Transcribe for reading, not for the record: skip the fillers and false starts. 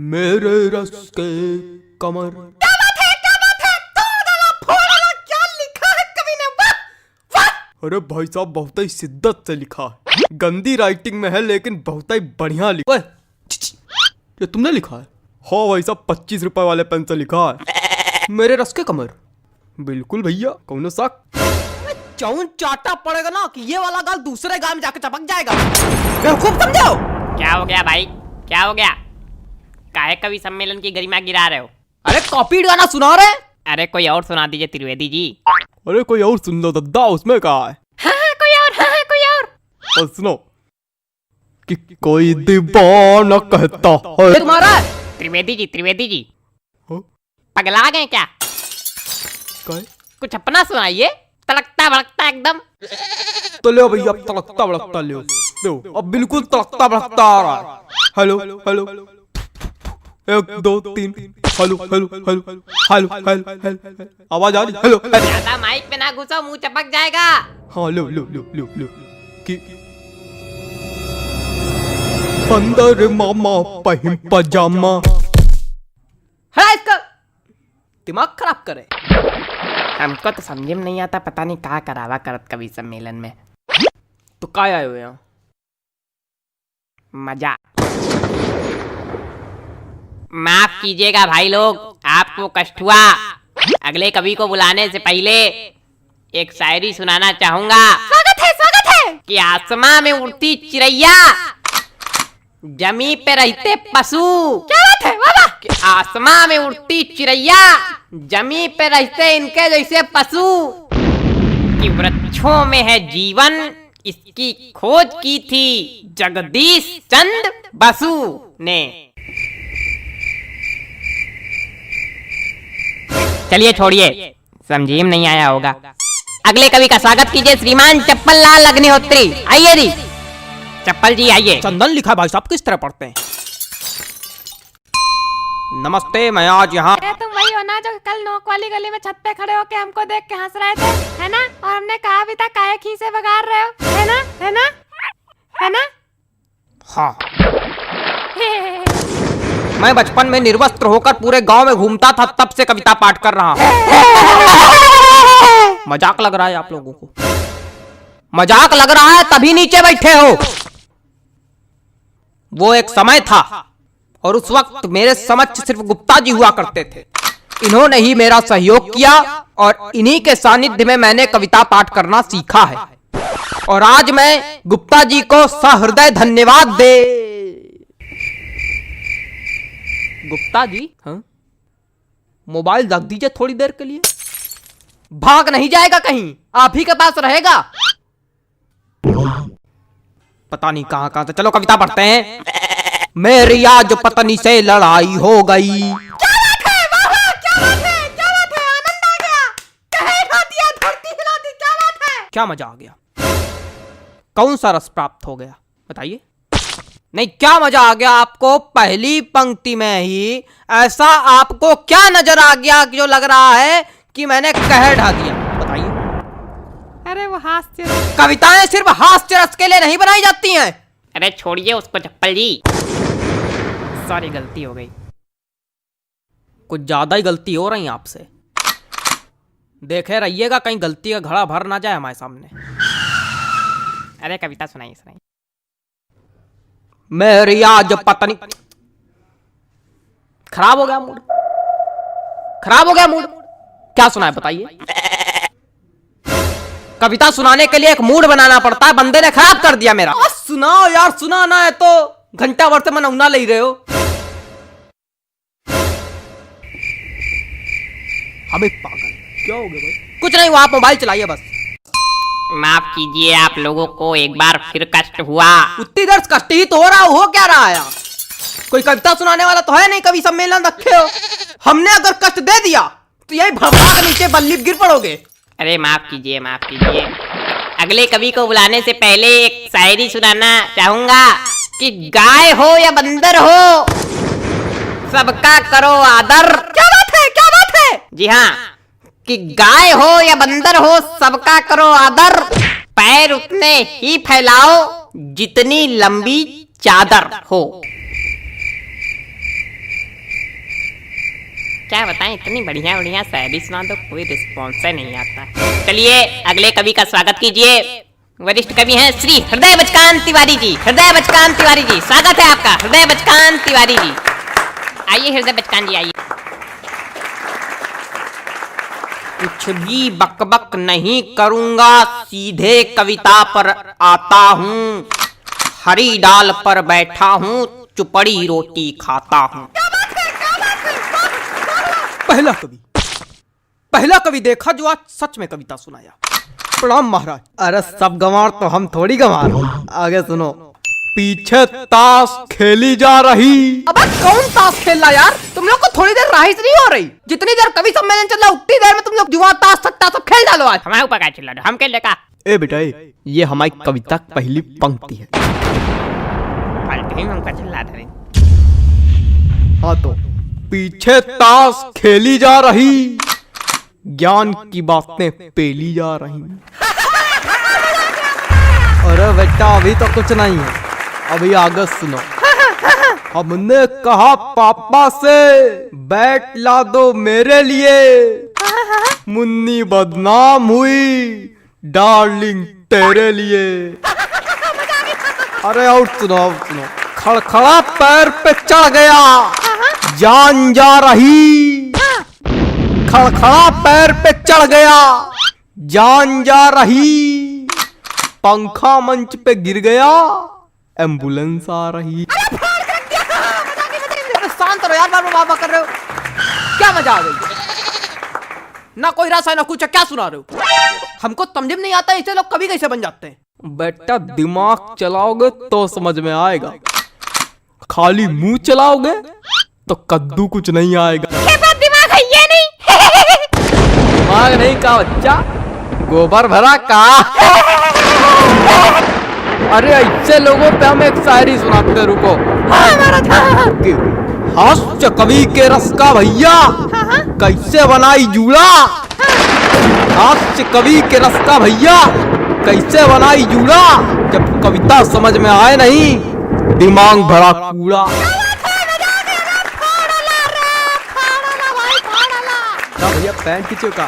मेरे रस के कमर। क्या बात है, क्या बात है, तोड़ डाला, फोड़ डाला, क्या लिखा है कवि ने, वाह वाह। अरे भाई साहब बहुत ही शिद्दत से लिखा है, गंदी राइटिंग में है लेकिन बहुत ही बढ़िया लिखा है। ये तुमने लिखा है? हाँ भाई साहब 25 रुपए वाले पेन से लिखा है, मेरे रस के कमर। बिल्कुल भैया, कौन शक। चौन चाटा पड़ेगा ना कि ये वाला गाल दूसरे गाल में जाकर चपक जाएगा। बेवकूफ समझो। क्या हो गया भाई, क्या हो गया? काहे कवि सम्मेलन की गरिमा गिरा रहे हो? अरे कॉपी गाना सुना रहे। अरे कोई और सुना दीजिए त्रिवेदी जी। अरे कोई और सुन लो दद्दा, उसमें कहा है। हाँ, कोई और, हाँ, कोई और। और सुनो कि कोई दीवाना कहता है। तुम्हारा त्रिवेदी जी हाँ? पगला गए क्या? काय? कुछ अपना सुनाइए, तड़कता भड़कता एकदम। तो ले भैया, तड़कता भड़कता ले लो, अब बिल्कुल तड़कता भड़कता आ रहा है। Hello hello, 1 2 3, hello hello hello hello hello hello, आवाज आ रही? Hello hello. ज्यादा माइक पे ना घुसो, मुंह चपक जाएगा। हाँ लो लो लो लो लो कि अंदर मामा पहिम पजामा। है इसका दिमाग खराब करे। हमको तो समझ में नहीं आता, पता नहीं कहाँ करावा करत कवि सम्मेलन में। तो काय आए हुए हैं? मजा। माफ कीजिएगा भाई लोग, आपको कष्ट हुआ। अगले कवि को बुलाने से पहले एक शायरी सुनाना चाहूंगा। स्वागत है कि आसमां में उड़ती चिड़ैया, जमी पे रहते पशु। क्या बात है, वाह वाह। कि आसमां में उड़ती चिड़ैया, जमी पे रहते इनके जैसे पशु। कि वृक्षों में है जीवन, इसकी खोज की थी जगदीश चंद्र बसु ने। चलिए छोड़िए, समझिए नहीं आया होगा। अगले कवि का स्वागत कीजिए श्रीमान चप्पल लाल अग्निहोत्री। आइए जी, चप्पल जी आइए। चंदन लिखा भाई साहब किस तरह पढ़ते हैं? नमस्ते, मैं आज यहाँ। तुम वही हो ना जो कल नोक वाली गली में छत पे खड़े होके हमको देख के हंस रहे थे, है ना? और हमने कहा भी था काहे खीसे बगाड़ रहे हो, है ना, है ना, है ना? हाँ, मैं बचपन में निर्वस्त्र होकर पूरे गांव में घूमता था, तब से कविता पाठ कर रहा हूँ। मजाक लग रहा है आप लोगों को? मजाक लग रहा है तभी नीचे बैठे हो। वो एक समय था और उस वक्त मेरे समक्ष सिर्फ गुप्ता जी हुआ करते थे। इन्होंने ही मेरा सहयोग किया और इन्हीं के सानिध्य में मैंने कविता पाठ करना सीखा है। और आज मैं गुप्ता जी को सहृदय धन्यवाद दे। गुप्ता जी, हाँ? मोबाइल रख दीजिए थोड़ी देर के लिए। भाग नहीं जाएगा कहीं, आप ही के पास रहेगा। पता नहीं कहां कहां से। चलो कविता पढ़ते हैं। मेरी आज पत्नी से लड़ाई हो गई। क्या बात है, वाह वाह, क्या बात है, क्या बात है, आनंद आ गया। कहे खा दिया, धरती हिला दी, क्या बात है। क्या मजा आ गया? कौन सा रस प्राप्त हो गया बताइए? नहीं, क्या मजा आ गया आपको? पहली पंक्ति में ही ऐसा आपको क्या नजर आ गया जो लग रहा है कि मैंने कह ढा दिया? बताइए। अरे वो हास्य। कविताएं सिर्फ हास्य रस के लिए नहीं बनाई जाती हैं। अरे छोड़िए उसको चप्पल जी, सॉरी गलती हो गई। कुछ ज्यादा ही गलती हो रही है आपसे। देखे रहिएगा कहीं गलती का घड़ा भर ना जाए हमारे सामने। अरे कविता सुनाइए सुनाइए। मेरी आज पत्नी। खराब हो गया मूड, खराब हो गया मूड। क्या सुनाए बताइए? कविता सुनाने के लिए एक मूड बनाना पड़ता है, बंदे ने खराब कर दिया मेरा। सुनाओ यार, सुनाना है तो घंटा भर से मनौना ले रहे हो। अबे पागल, क्या हो गया भाई? कुछ नहीं हुआ, आप मोबाइल चलाइए बस। माफ कीजिए, आप लोगों को एक बार फिर कष्ट हुआ। उतनी देर कष्ट ही तो हो क्या रहा है? कोई कविता सुनाने वाला तो है नहीं, कवि सम्मेलन रखे हो। हमने अगर कष्ट दे दिया तो यही भगवान के नीचे बल्ली गिर पड़ोगे। अरे माफ कीजिए, माफ कीजिए। अगले कवि को बुलाने से पहले एक शायरी सुनाना चाहूंगा। कि गाय हो या बंदर हो, सबका करो आदर। क्या बात है, क्या बात है? जी हाँ, कि गाय हो या बंदर हो, सबका करो आदर। पैर उतने ही फैलाओ जितनी लंबी चादर हो। क्या बताएं, इतनी बढ़िया बढ़िया शायरी सुना दो, कोई रिस्पॉन्स नहीं आता। चलिए अगले कवि का स्वागत कीजिए। वरिष्ठ कवि हैं श्री हृदय बचकान तिवारी जी। हृदय बचकान तिवारी जी, स्वागत है आपका। हृदय बचकान तिवारी जी, आइए हृदय बचकान जी आइए। कुछ भी बकबक नहीं करूंगा, सीधे कविता पर आता हूँ। हरी डाल पर बैठा हूँ, चुपड़ी रोटी खाता हूँ। पहला कवि देखा जो आज सच में कविता सुनाया। प्रणाम महाराज। अरे सब गंवार तो हम थोड़ी गंवार। आगे सुनो। पीछे ताश खेली जा रही। अबे कौन ताश खेल रहा यार? तुम लोग को थोड़ी देर राहिश नहीं हो रही? जितनी देर कवि सम्मेलन चल रहा उतनी देर में तुम लोग जुआ ताश सट्टा सब खेल डालो आज। हमारे ऊपर क्या चिल्ला रहे हो? हम खेल लेगा। ए बेटा ये हमारी कविता की पहली पंक्ति है। फालतू ही हमका चिल्ला रहे। हाँ तो पीछे ताश खेली जा रही, ज्ञान की बातें पेली जा रही। अरे बेटा अभी तो कुछ नहीं है, अभी आगे सुनो। हमने कहा पापा से बैट ला दो मेरे लिए, मुन्नी बदनाम हुई डार्लिंग तेरे लिए। अरे और सुनो खड़खड़ा पैर पे चढ़ गया, जान जा रही। खड़खड़ा पैर पे चढ़ गया, जान जा रही। पंखा मंच पे गिर गया, एम्बुलेंस आ रही। शांत रहो यार, बाबा कर रहे हो क्या? मजा आ गई? ना कोई रस है ना कुछ, क्या सुना रहे हो? हमको समझ में नहीं आता ऐसे लोग कभी कैसे बन जाते हैं। बेटा दिमाग चलाओगे तो समझ में आएगा, खाली मुंह चलाओगे तो कद्दू कुछ नहीं आएगा। दिमाग है ये नहीं। दिमाग नहीं का बच्चा, गोबर भरा का। अरे ऐसे लोगों पे हम एक शायरी सुनाते, रुको। हास्य कवि के रस का भैया कैसे बनाई जूड़ा। हास्य कवि के रस का भैया कैसे बनाई जूड़ा। जब कविता समझ में आए नहीं, दिमाग भरा कूड़ा। भैया पैंट खींचो का।